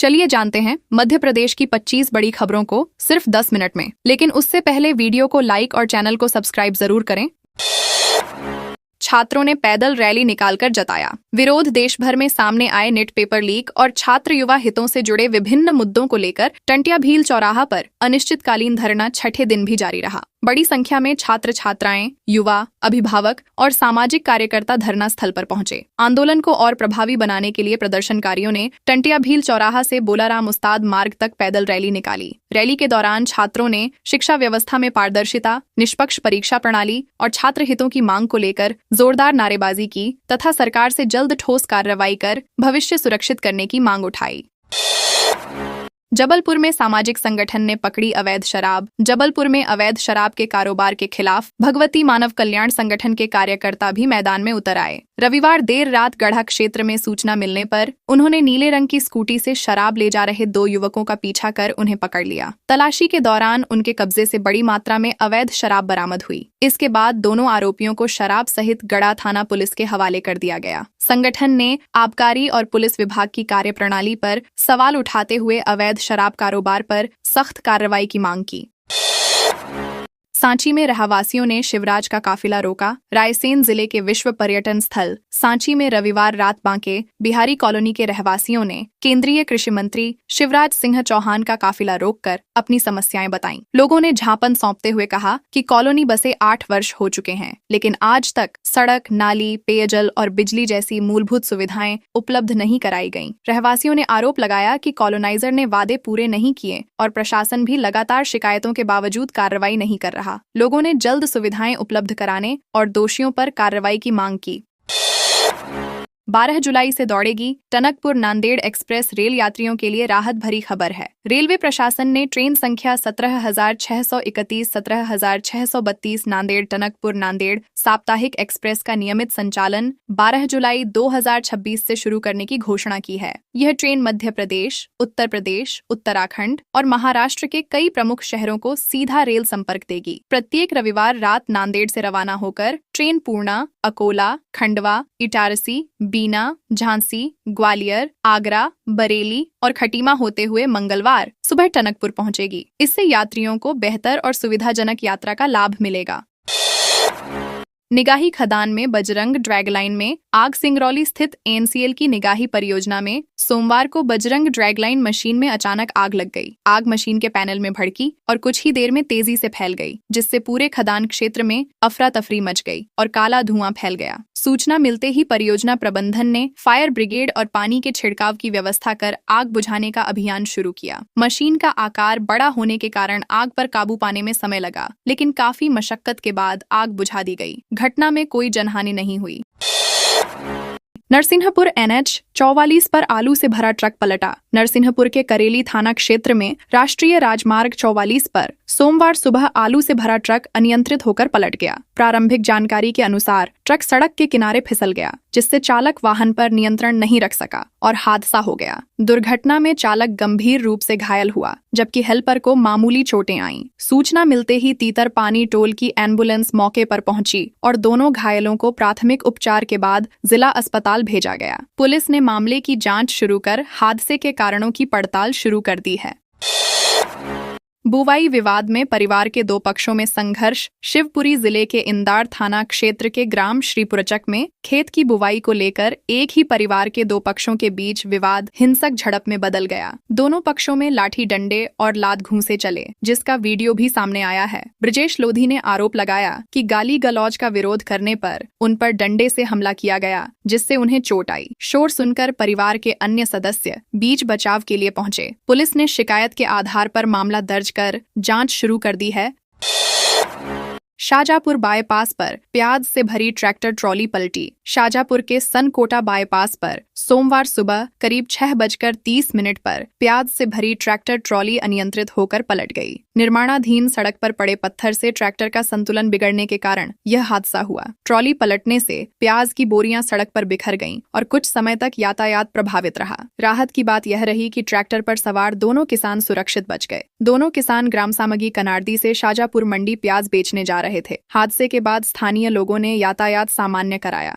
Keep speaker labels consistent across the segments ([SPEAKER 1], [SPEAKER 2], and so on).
[SPEAKER 1] चलिए जानते हैं मध्य प्रदेश की 25 बड़ी खबरों को सिर्फ 10 मिनट में। लेकिन उससे पहले वीडियो को लाइक और चैनल को सब्सक्राइब जरूर करें। छात्रों ने पैदल रैली निकालकर जताया विरोध। देश भर में सामने आए नेट पेपर लीक और छात्र युवा हितों से जुड़े विभिन्न मुद्दों को लेकर टंटिया भील चौराहा पर अनिश्चितकालीन धरना छठे दिन भी जारी रहा। बड़ी संख्या में छात्र छात्राएं, युवा, अभिभावक और सामाजिक कार्यकर्ता धरना स्थल पर पहुंचे। आंदोलन को और प्रभावी बनाने के लिए प्रदर्शनकारियों ने टंटिया भील चौराहा से बोलाराम उस्ताद मार्ग तक पैदल रैली निकाली। रैली के दौरान छात्रों ने शिक्षा व्यवस्था में पारदर्शिता, निष्पक्ष परीक्षा प्रणाली और छात्र हितों की मांग को लेकर जोरदार नारेबाजी की तथा सरकार से जल्द ठोस कार्रवाई कर भविष्य सुरक्षित करने की मांग उठाई। जबलपुर में सामाजिक संगठन ने पकड़ी अवैध शराब। जबलपुर में अवैध शराब के कारोबार के खिलाफ भगवती मानव कल्याण संगठन के कार्यकर्ता भी मैदान में उतर आए। रविवार देर रात गढ़ा क्षेत्र में सूचना मिलने पर उन्होंने नीले रंग की स्कूटी से शराब ले जा रहे 2 युवकों का पीछा कर उन्हें पकड़ लिया। तलाशी के दौरान उनके कब्जे से बड़ी मात्रा में अवैध शराब बरामद हुई। इसके बाद दोनों आरोपियों को शराब सहित गढ़ा थाना पुलिस के हवाले कर दिया गया। संगठन ने आबकारी और पुलिस विभाग की कार्यप्रणाली पर सवाल उठाते हुए अवैध शराब कारोबार पर सख्त कार्रवाई की मांग की। सांची में रहवासियों ने शिवराज का काफिला रोका। रायसेन जिले के विश्व पर्यटन स्थल सांची में रविवार रात बांके बिहारी कॉलोनी के रहवासियों ने केंद्रीय कृषि मंत्री शिवराज सिंह चौहान का काफिला रोककर अपनी समस्याएं बताईं। लोगों ने झापन सौंपते हुए कहा कि कॉलोनी बसे 8 वर्ष हो चुके हैं, लेकिन आज तक सड़क, नाली, पेयजल और बिजली जैसी मूलभूत सुविधाएं उपलब्ध नहीं कराई गईं। रहवासियों ने आरोप लगाया कि कॉलोनाइजर ने वादे पूरे नहीं किए और प्रशासन भी लगातार शिकायतों के बावजूद कार्रवाई नहीं कर रहा। लोगों ने जल्द सुविधाएं उपलब्ध कराने और दोषियों पर कार्रवाई की मांग की। 12 जुलाई से दौड़ेगी टनकपुर नांदेड़ एक्सप्रेस। रेल यात्रियों के लिए राहत भरी खबर है। रेलवे प्रशासन ने ट्रेन संख्या 17,631, 17,632 नांदेड़ टनकपुर नांदेड़ साप्ताहिक एक्सप्रेस का नियमित संचालन 12 जुलाई 2026 से शुरू करने की घोषणा की है। यह ट्रेन मध्य प्रदेश, उत्तर प्रदेश, उत्तराखंड और महाराष्ट्र के कई प्रमुख शहरों को सीधा रेल संपर्क देगी। प्रत्येक रविवार रात नांदेड़ से रवाना होकर ट्रेन पूर्णा, अकोला, खंडवा, इटारसी, बीना, झांसी, ग्वालियर, आगरा, बरेली और खटीमा होते हुए मंगलवार सुबह टनकपुर पहुंचेगी। इससे यात्रियों को बेहतर और सुविधाजनक यात्रा का लाभ मिलेगा। निगाही खदान में बजरंग ड्रैगलाइन में आग। सिंगरौली स्थित एनसीएल की निगाही परियोजना में सोमवार को बजरंग ड्रैगलाइन मशीन में अचानक आग लग गई। आग मशीन के पैनल में भड़की और कुछ ही देर में तेजी से फैल गई, जिससे पूरे खदान क्षेत्र में अफरा तफरी मच गई और काला धुआं फैल गया। सूचना मिलते ही परियोजना प्रबंधन ने फायर ब्रिगेड और पानी के छिड़काव की व्यवस्था कर आग बुझाने का अभियान शुरू किया। मशीन का आकार बड़ा होने के कारण आग पर काबू पाने में समय लगा, लेकिन काफी मशक्कत के बाद आग बुझा दी गई। घटना में कोई जनहानि नहीं हुई। नरसिंहपुर NH 44 पर आलू से भरा ट्रक पलटा। नरसिंहपुर के करेली थाना क्षेत्र में राष्ट्रीय राजमार्ग 44 पर सोमवार सुबह आलू से भरा ट्रक अनियंत्रित होकर पलट गया। प्रारंभिक जानकारी के अनुसार ट्रक सड़क के किनारे फिसल गया, जिससे चालक वाहन पर नियंत्रण नहीं रख सका और हादसा हो गया। दुर्घटना में चालक गंभीर रूप से घायल हुआ, जबकि हेल्पर को मामूली चोटें आईं। सूचना मिलते ही तीतर पानी टोल की एम्बुलेंस मौके पर पहुंची और दोनों घायलों को प्राथमिक उपचार के बाद जिला अस्पताल भेजा गया। पुलिस ने मामले की जांच शुरू कर हादसे के कारणों की पड़ताल शुरू कर दी है। बुवाई विवाद में परिवार के 2 पक्षों में संघर्ष। शिवपुरी जिले के इंदार थाना क्षेत्र के ग्राम श्रीपुरचक में खेत की बुवाई को लेकर एक ही परिवार के 2 पक्षों के बीच विवाद हिंसक झड़प में बदल गया। दोनों पक्षों में लाठी डंडे और लात घूंसे चले, जिसका वीडियो भी सामने आया है। ब्रजेश लोधी ने आरोप लगाया कि गाली गलौज का विरोध करने पर उन पर डंडे से हमला किया गया, जिससे उन्हें चोट आई। शोर सुनकर परिवार के अन्य सदस्य बीच बचाव के लिए पहुंचे। पुलिस ने शिकायत के आधार पर मामला दर्ज कर जांच शुरू कर दी है। शाहजहांपुर बाईपास पर प्याज से भरी ट्रैक्टर ट्रॉली पलटी। शाहजहांपुर के सनकोटा बाईपास पर सोमवार सुबह करीब 6:30 पर प्याज से भरी ट्रैक्टर ट्रॉली अनियंत्रित होकर पलट गई। निर्माणाधीन सड़क पर पड़े पत्थर से ट्रैक्टर का संतुलन बिगड़ने के कारण यह हादसा हुआ। ट्रॉली पलटने से प्याज की बोरियां सड़क पर बिखर गईं और कुछ समय तक यातायात प्रभावित रहा। राहत की बात यह रही कि ट्रैक्टर पर सवार दोनों किसान सुरक्षित बच गए। दोनों किसान ग्राम सामगी कनार्दी से शाहजहांपुर मंडी प्याज बेचने जा रहे थे। हादसे के बाद स्थानीय लोगों ने यातायात सामान्य कराया।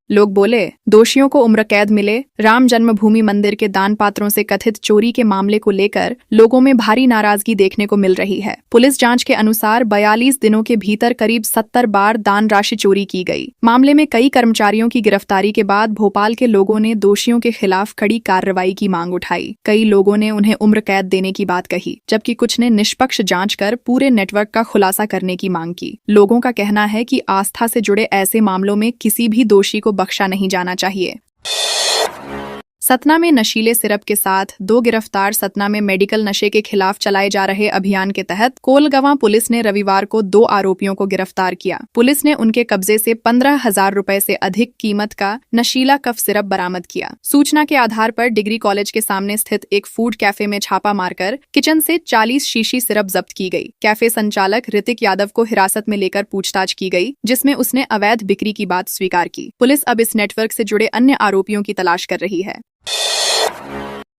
[SPEAKER 1] लोग बोले, दोषियों को उम्र कैद मिले। राम जन्मभूमि मंदिर के दान पात्रों से कथित चोरी के मामले को लेकर लोगों में भारी नाराजगी देखने को मिल रही है। पुलिस जांच के अनुसार 42 दिनों के भीतर करीब 70 बार दान राशि चोरी की गई। मामले में कई कर्मचारियों की गिरफ्तारी के बाद भोपाल के लोगों ने दोषियों के खिलाफ कड़ी कार्रवाई की मांग उठाई। कई लोगों ने उन्हें उम्र कैद देने की बात कही, जबकि कुछ ने निष्पक्ष जांच कर पूरे नेटवर्क का खुलासा करने की मांग की। लोगों का कहना है कि आस्था से जुड़े ऐसे मामलों में किसी भी दोषी को बख्शा नहीं जाना चाहिए। सतना में नशीले सिरप के साथ 2 गिरफ्तार। सतना में मेडिकल नशे के खिलाफ चलाए जा रहे अभियान के तहत कोलगवां पुलिस ने रविवार को 2 आरोपियों को गिरफ्तार किया। पुलिस ने उनके कब्जे से 15,000 रुपए से अधिक कीमत का नशीला कफ सिरप बरामद किया। सूचना के आधार पर डिग्री कॉलेज के सामने स्थित एक फूड कैफे में छापा मारकर किचन से 40 शीशी सिरप जब्त की गई। कैफे संचालक ऋतिक यादव को हिरासत में लेकर पूछताछ की गई, जिसमें उसने अवैध बिक्री की बात स्वीकार की। पुलिस अब इस नेटवर्क से जुड़े अन्य आरोपियों की तलाश कर रही है।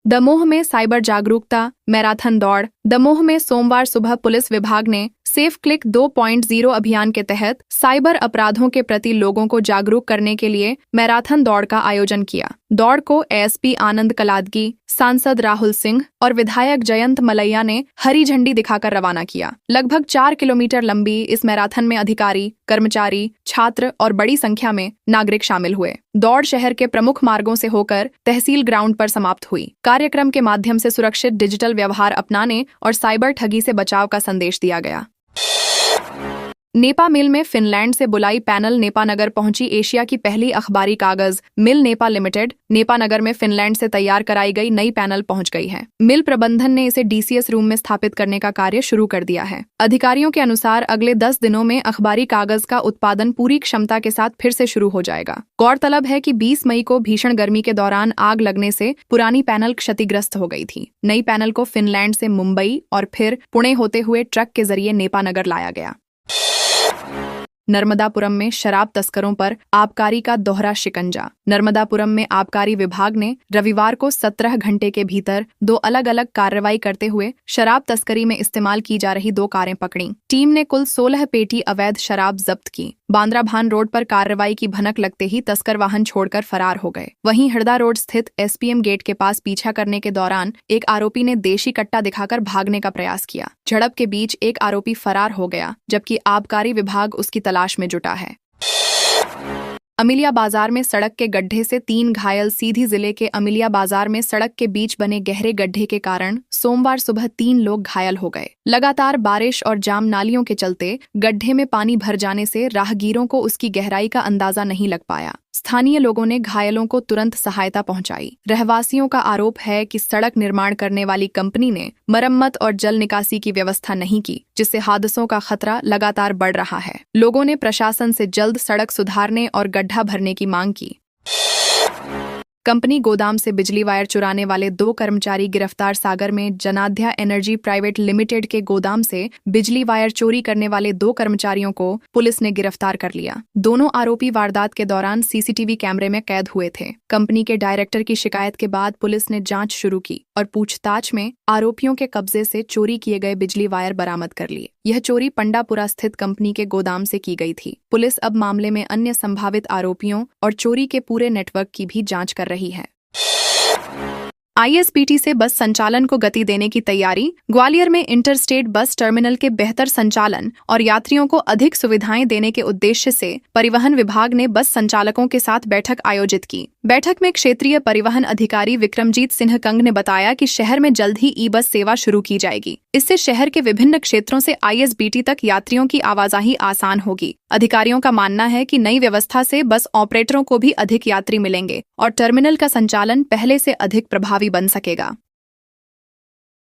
[SPEAKER 1] दमोह में साइबर जागरूकता मैराथन दौड़। दमोह में सोमवार सुबह पुलिस विभाग ने सेफ क्लिक 2.0 अभियान के तहत साइबर अपराधों के प्रति लोगों को जागरूक करने के लिए मैराथन दौड़ का आयोजन किया। दौड़ को एएसपी आनंद कलादगी, सांसद राहुल सिंह और विधायक जयंत मलैया ने हरी झंडी दिखाकर रवाना किया। लगभग 4 किलोमीटर लंबी इस मैराथन में अधिकारी, कर्मचारी, छात्र और बड़ी संख्या में नागरिक शामिल हुए। दौड़ शहर के प्रमुख मार्गों से होकर तहसील ग्राउंड पर समाप्त हुई। कार्यक्रम के माध्यम से सुरक्षित डिजिटल व्यवहार अपनाने और साइबर ठगी से बचाव का संदेश दिया गया। नेपा मिल में फिनलैंड से बुलाई पैनल। नेपा नगर पहुंची एशिया की पहली अखबारी कागज मिल नेपा लिमिटेड। नेपा नगर में फिनलैंड से तैयार कराई गई नई पैनल पहुंच गई है। मिल प्रबंधन ने इसे डीसीएस रूम में स्थापित करने का कार्य शुरू कर दिया है। अधिकारियों के अनुसार अगले 10 दिनों में अखबारी कागज का उत्पादन पूरी क्षमता के साथ फिर से शुरू हो जाएगा। गौरतलब है कि 20 मई को भीषण गर्मी के दौरान आग लगने से पुरानी पैनल क्षतिग्रस्त हो गई थी। नई पैनल को फिनलैंड से मुंबई और फिर पुणे होते हुए ट्रक के जरिए नेपा नगर लाया गया। नर्मदापुरम में शराब तस्करों पर आबकारी का दोहरा शिकंजा। नर्मदापुरम में आबकारी विभाग ने रविवार को 17 घंटे के भीतर 2 अलग-अलग कार्रवाई करते हुए शराब तस्करी में इस्तेमाल की जा रही 2 कारें पकड़ी। टीम ने कुल 16 पेटी अवैध शराब जब्त की। बांद्रा भान रोड पर कार्रवाई की भनक लगते ही तस्कर वाहन छोड़कर फरार हो गए। वहीं हरदा रोड स्थित एसपीएम गेट के पास पीछा करने के दौरान एक आरोपी ने देशी कट्टा दिखाकर भागने का प्रयास किया। झड़प के बीच एक आरोपी फरार हो गया, जबकि आबकारी विभाग उसकी तलाश में जुटा है। अमिलिया बाजार में सड़क के गड्ढे से 3 घायल। सीधी जिले के अमिलिया बाजार में सड़क के बीच बने गहरे गड्ढे के कारण सोमवार सुबह 3 लोग घायल हो गए। लगातार बारिश और जाम नालियों के चलते गड्ढे में पानी भर जाने से राहगीरों को उसकी गहराई का अंदाजा नहीं लग पाया। स्थानीय लोगों ने घायलों को तुरंत सहायता पहुंचाई। रहवासियों का आरोप है कि सड़क निर्माण करने वाली कंपनी ने मरम्मत और जल निकासी की व्यवस्था नहीं की, जिससे हादसों का खतरा लगातार बढ़ रहा है। लोगों ने प्रशासन से जल्द सड़क सुधारने और गड्ढा भरने की मांग की। कंपनी गोदाम से बिजली वायर चुराने वाले 2 कर्मचारी गिरफ्तार। सागर में जनाध्या एनर्जी प्राइवेट लिमिटेड के गोदाम से बिजली वायर चोरी करने वाले 2 कर्मचारियों को पुलिस ने गिरफ्तार कर लिया। दोनों आरोपी वारदात के दौरान सीसीटीवी कैमरे में कैद हुए थे। कंपनी के डायरेक्टर की शिकायत के बाद पुलिस ने जांच शुरू की और पूछताछ में आरोपियों के कब्जे से चोरी किए गए बिजली वायर बरामद कर लिए। यह चोरी पंडापुरा स्थित कंपनी के गोदाम से की गई थी। पुलिस अब मामले में अन्य संभावित आरोपियों और चोरी के पूरे नेटवर्क की भी जांच कर रही है। आईएसबीटी से बस संचालन को गति देने की तैयारी। ग्वालियर में इंटरस्टेट बस टर्मिनल के बेहतर संचालन और यात्रियों को अधिक सुविधाएं देने के उद्देश्य से परिवहन विभाग ने बस संचालकों के साथ बैठक आयोजित की। बैठक में क्षेत्रीय परिवहन अधिकारी विक्रमजीत सिंह कंग ने बताया कि शहर में जल्द ही ई बस सेवा शुरू की जाएगी। इससे शहर के विभिन्न क्षेत्रों से आईएसबीटी तक यात्रियों की आवाजाही आसान होगी। अधिकारियों का मानना है कि नई व्यवस्था से बस ऑपरेटरों को भी अधिक यात्री मिलेंगे और टर्मिनल का संचालन पहले से अधिक प्रभावी बन सकेगा।